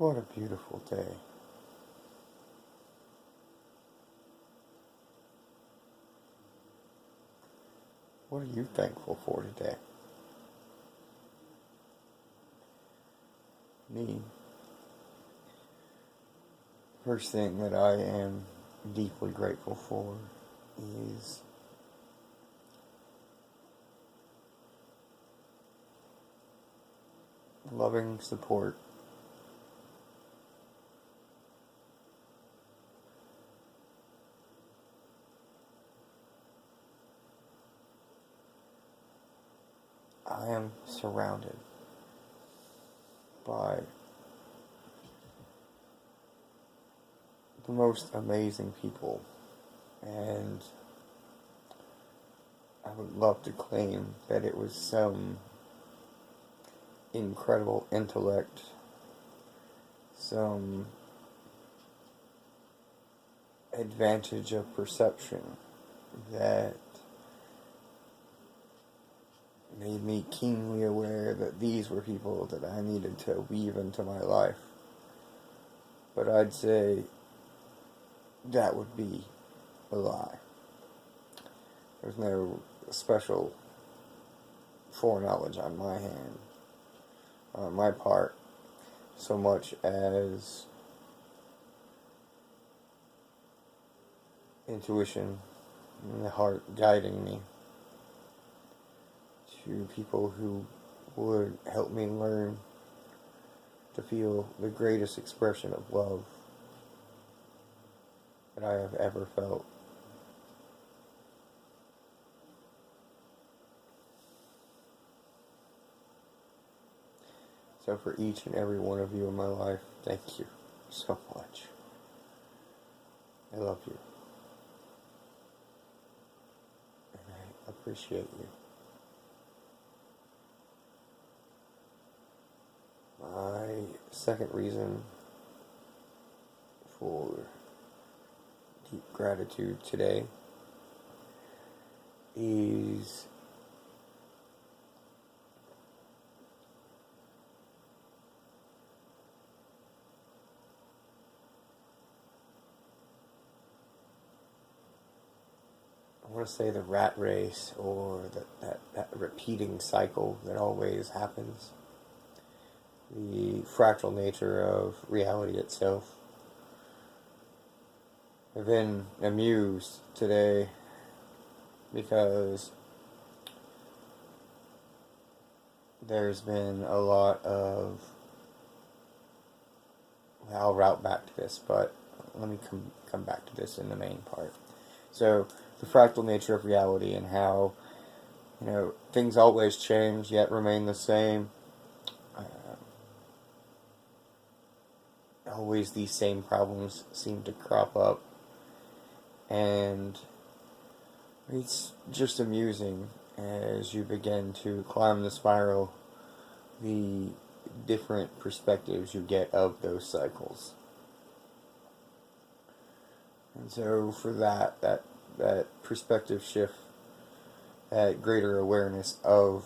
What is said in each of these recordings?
What a beautiful day. What are you thankful for today? Me. First thing that I am deeply grateful for is loving support. I am surrounded by the most amazing people, and I would love to claim that it was some incredible intellect, some advantage of perception that made me keenly aware that these were people that I needed to weave into my life. But I'd say that would be a lie. There's no special foreknowledge on my part, so much as intuition and the heart guiding me to people who would help me learn to feel the greatest expression of love that I have ever felt. So for each and every one of you in my life, thank you so much. I love you. And I appreciate you. My second reason for deep gratitude today is I want to say the rat race, or that repeating cycle that always happens. The fractal nature of reality itself. I've been amused today because there's been a lot of... Well, I'll route back to this, but let me come back to this in the main part. So, the fractal nature of reality and how, things always change yet remain the same. Always these same problems seem to crop up, and it's just amusing as you begin to climb the spiral, the different perspectives you get of those cycles. And so for that perspective shift, that greater awareness of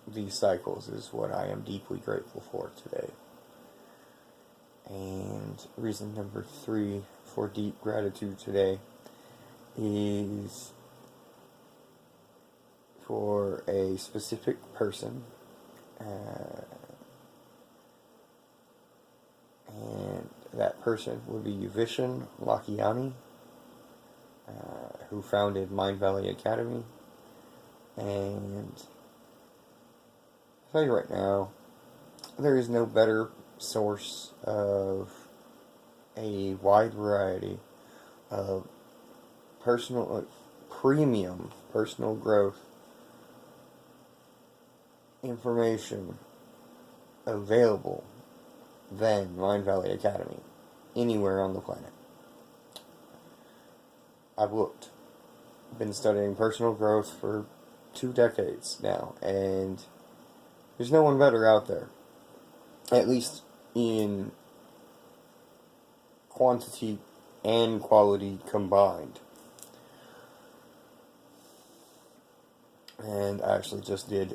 these cycles is what I am deeply grateful for today. And reason number 3 for deep gratitude today is for a specific person, and that person would be Vishen Lakhiani, who founded Mind Valley Academy. And I'll tell you right now, there is no better source of a wide variety of premium personal growth information available than Mind Valley Academy anywhere on the planet. I've looked. I've been studying personal growth for 2 decades now, and there's no one better out there, at least in quantity and quality combined. And I actually just did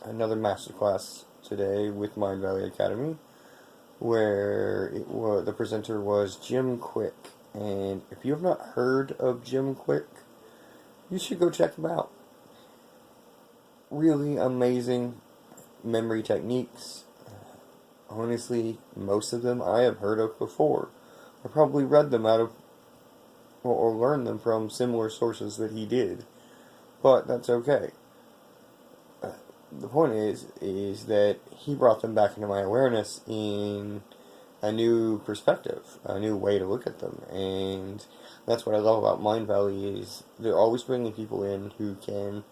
another masterclass today with Mind Valley Academy, where the presenter was Jim Quick. And if you have not heard of Jim Quick, you should go check him out. Really amazing memory techniques. Honestly, most of them I have heard of before. I probably read them out of, or learned them from similar sources that he did. But that's okay. The point is that he brought them back into my awareness in a new perspective, a new way to look at them. And that's what I love about Mind Valley is they're always bringing people in who can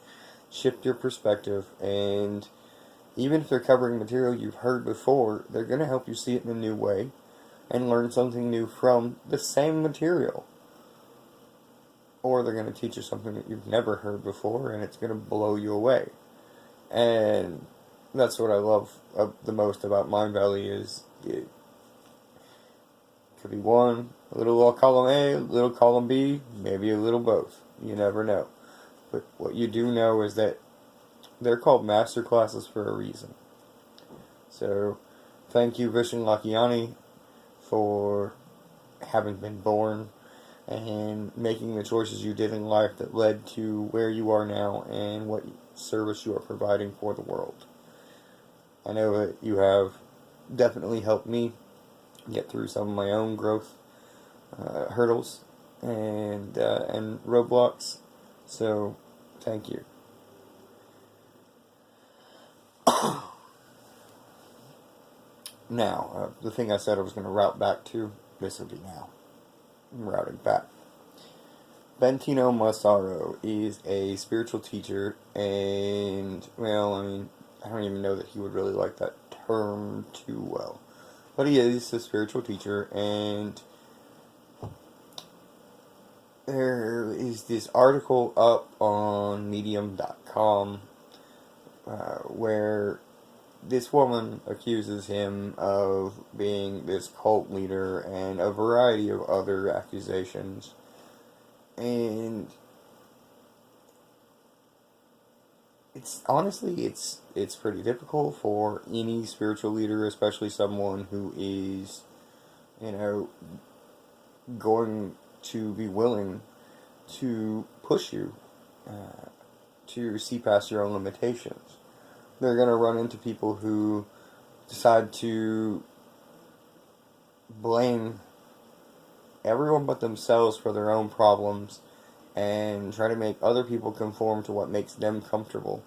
shift your perspective, and even if they're covering material you've heard before, they're going to help you see it in a new way and learn something new from the same material. Or they're going to teach you something that you've never heard before, and it's going to blow you away. And that's what I love the most about Mind Valley is it could be one, a little column A, a little column B, maybe a little both. You never know. But what you do know is that they're called master classes for a reason. So, thank you, Vishen Lakhiani, for having been born and making the choices you did in life that led to where you are now and what service you are providing for the world. I know that you have definitely helped me get through some of my own growth hurdles and roadblocks. So, thank you. Now, the thing I said I was going to route back to, this will be now. I'm routing back. Bentino Massaro is a spiritual teacher, and, well, I mean, I don't even know that he would really like that term too well. But he is a spiritual teacher, and there is this article up on medium.com where this woman accuses him of being this cult leader and a variety of other accusations. And it's honestly, it's pretty difficult for any spiritual leader, especially someone who is, going to be willing to push you to see past your own limitations. They're going to run into people who decide to blame everyone but themselves for their own problems and try to make other people conform to what makes them comfortable.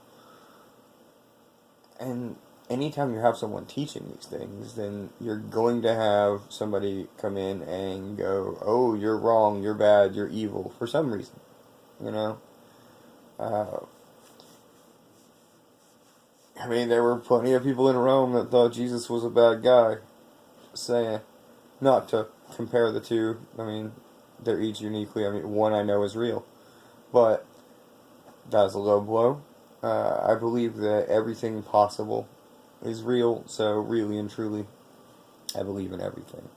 And anytime you have someone teaching these things, then you're going to have somebody come in and go, oh, you're wrong, you're bad, you're evil, for some reason, I mean, there were plenty of people in Rome that thought Jesus was a bad guy, saying, not to compare the two, I mean, they're each uniquely, one I know is real, but that was a low blow. I believe that everything possible is real, so really and truly, I believe in everything.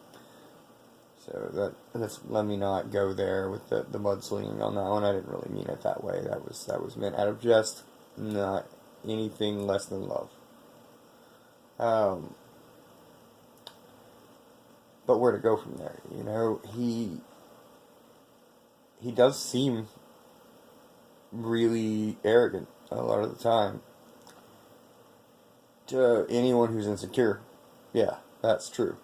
So let me not go there with the mudslinging on that one. I didn't really mean it that way. That was meant out of jest, not anything less than love. But where to go from there? He does seem really arrogant a lot of the time. To anyone who's insecure, yeah, that's true.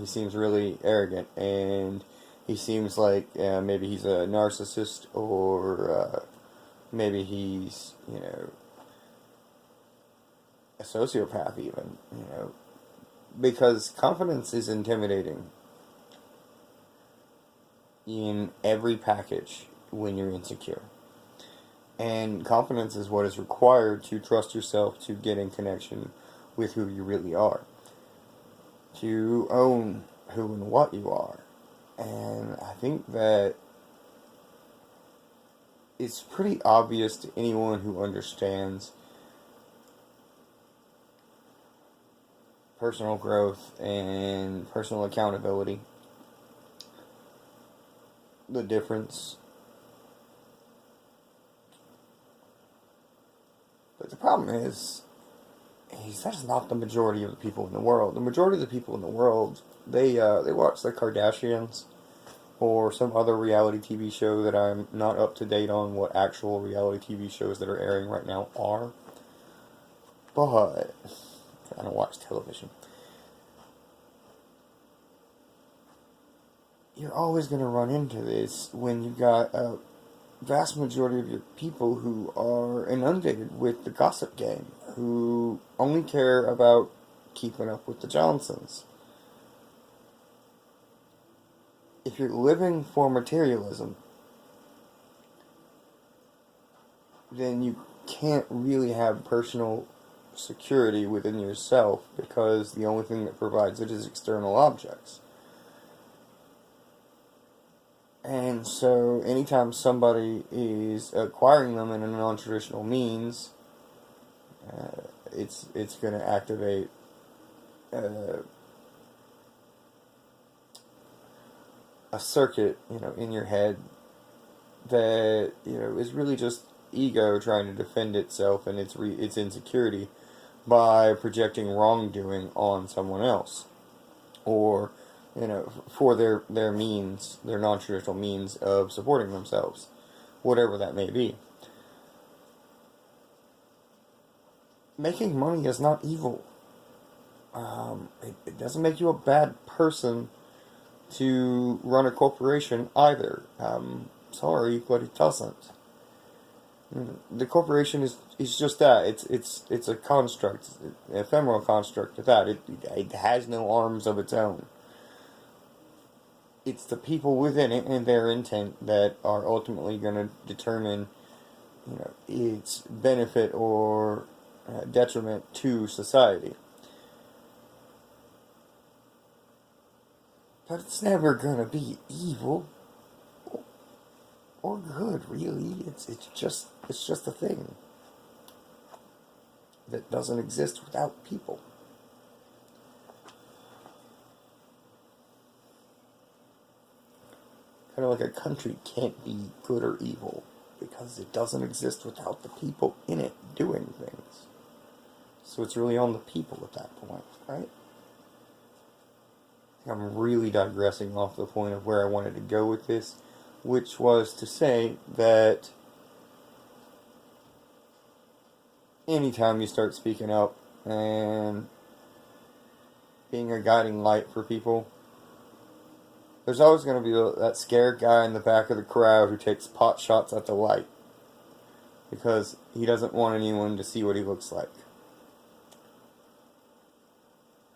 He seems really arrogant, and he seems like maybe he's a narcissist, or maybe he's, a sociopath even, because confidence is intimidating in every package when you're insecure. And confidence is what is required to trust yourself to get in connection with who you really are. To own who and what you are. And I think that it's pretty obvious to anyone who understands personal growth and personal accountability the difference. But the problem is, that is not the majority of the people in the world. The majority of the people in the world, they watch the Kardashians or some other reality TV show that I'm not up to date on what actual reality TV shows that are airing right now are. But I don't watch television. You're always going to run into this when you've got a vast majority of your people who are inundated with the gossip game, who only care about keeping up with the Johnsons. If you're living for materialism, then you can't really have personal security within yourself, because the only thing that provides it is external objects. And so anytime somebody is acquiring them in a non-traditional means, it's going to activate a circuit, in your head that, is really just ego trying to defend itself and its insecurity by projecting wrongdoing on someone else, or for their means, their non-traditional means of supporting themselves, whatever that may be. Making money is not evil. It doesn't make you a bad person to run a corporation either. Sorry, but it doesn't. The corporation is just that. It's a construct, an ephemeral construct of that. It has no arms of its own. It's the people within it and their intent that are ultimately going to determine, its benefit or detriment to society. But it's never going to be evil or good, really. It's just a thing that doesn't exist without people. Kind of like a country can't be good or evil because it doesn't exist without the people in it doing things. So it's really on the people at that point, right? I'm really digressing off the point of where I wanted to go with this, which was to say that anytime you start speaking up and being a guiding light for people, there's always going to be that scared guy in the back of the crowd who takes pot shots at the light because he doesn't want anyone to see what he looks like.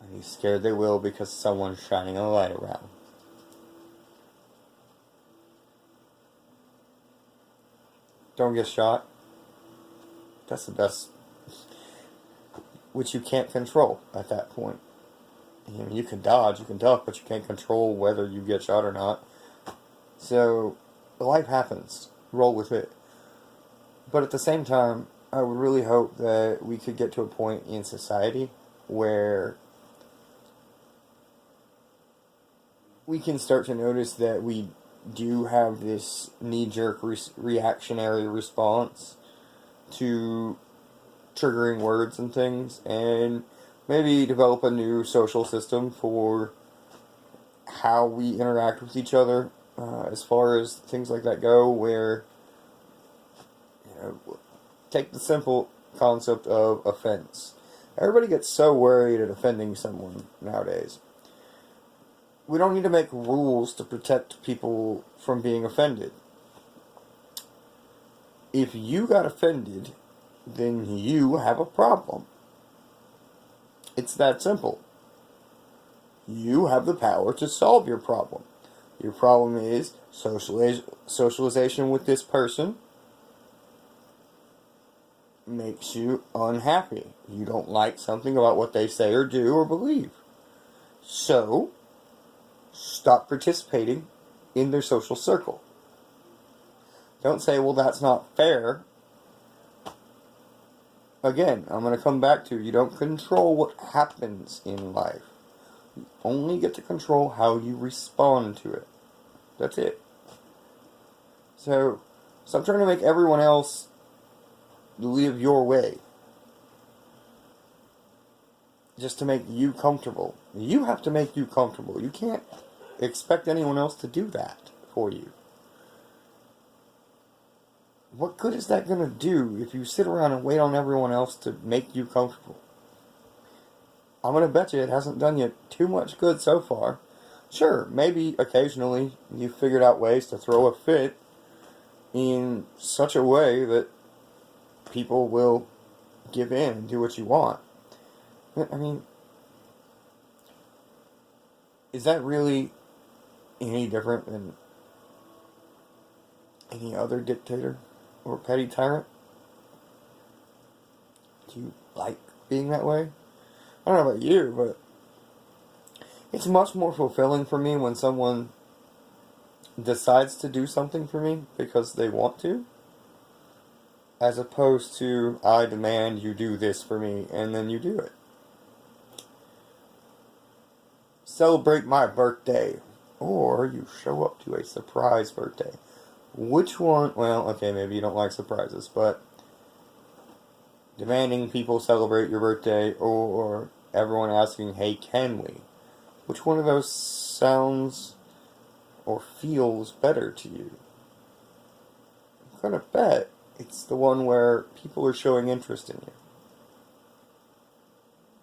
And he's scared they will because someone's shining a light around. Don't get shot. That's the best. Which you can't control at that point. You can dodge, you can duck, but you can't control whether you get shot or not. So, life happens. Roll with it. But at the same time, I would really hope that we could get to a point in society where we can start to notice that we do have this knee-jerk reactionary response to triggering words and things, and maybe develop a new social system for how we interact with each other, as far as things like that go, where, take the simple concept of offense. Everybody gets so worried at offending someone nowadays. We don't need to make rules to protect people from being offended. If you got offended, then you have a problem. It's that simple. You have the power to solve your problem. Your problem is socialization with this person makes you unhappy. You don't like something about what they say or do or believe. So, stop participating in their social circle. Don't say, well, that's not fair. Again, I'm going to come back to, you don't control what happens in life. You only get to control how you respond to it. That's it. So, stop trying to make everyone else live your way. just to make you comfortable. You have to make you comfortable. You can't expect anyone else to do that for you. What good is that going to do if you sit around and wait on everyone else to make you comfortable? I'm going to bet you it hasn't done you too much good so far. Sure, maybe occasionally you figured out ways to throw a fit in such a way that people will give in and do what you want. I mean, is that really any different than any other dictator or petty tyrant? Do you like being that way? I don't know about you, but it's much more fulfilling for me when someone decides to do something for me because they want to, as opposed to, I demand you do this for me, and then you do it. Celebrate my birthday, or you show up to a surprise birthday. Which one? Well, okay, maybe you don't like surprises, but demanding people celebrate your birthday, or everyone asking, hey, can we? Which one of those sounds or feels better to you? I'm gonna bet it's the one where people are showing interest in you.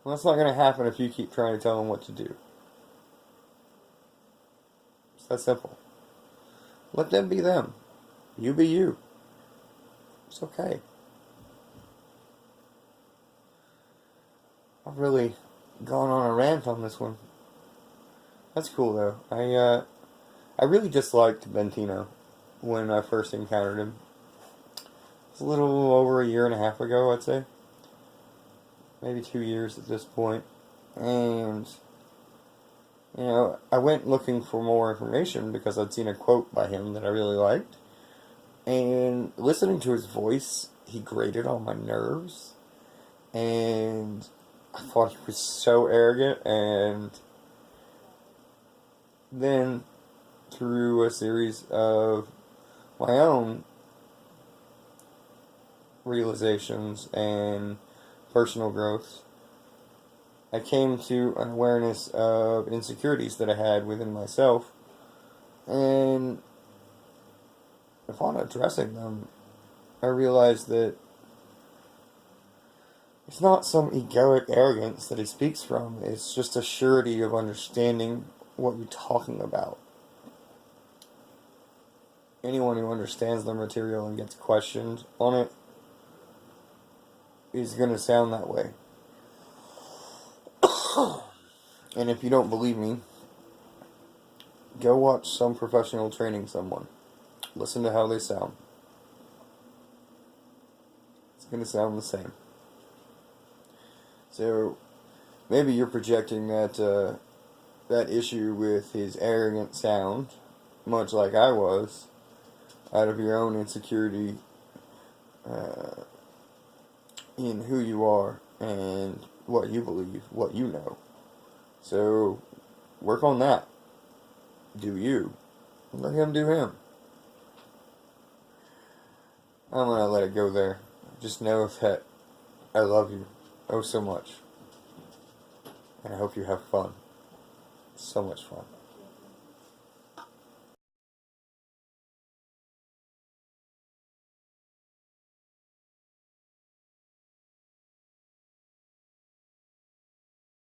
Well, that's not gonna happen if you keep trying to tell them what to do. It's that simple. Let them be them. You be you. It's okay. I've really gone on a rant on this one. That's cool though. I really disliked Bentino when I first encountered him. It's a little over a year and a half ago, I'd say. Maybe 2 years at this point. And, you know, I went looking for more information because I'd seen a quote by him that I really liked. And listening to his voice, he grated on my nerves. And I thought he was so arrogant. And then, through a series of my own realizations and personal growth, I came to an awareness of insecurities that I had within myself, and upon addressing them, I realized that it's not some egoic arrogance that he speaks from, it's just a surety of understanding what you're talking about. Anyone who understands the material and gets questioned on it is going to sound that way. And if you don't believe me, go watch some professional training someone. Listen to how they sound. It's going to sound the same. So, maybe you're projecting that issue with his arrogant sound, much like I was, out of your own insecurity in who you are and what you believe, what you know. So, work on that. Do you. Let him do him. I'm going to let it go there. Just know that I love you oh so much. And I hope you have fun. So much fun.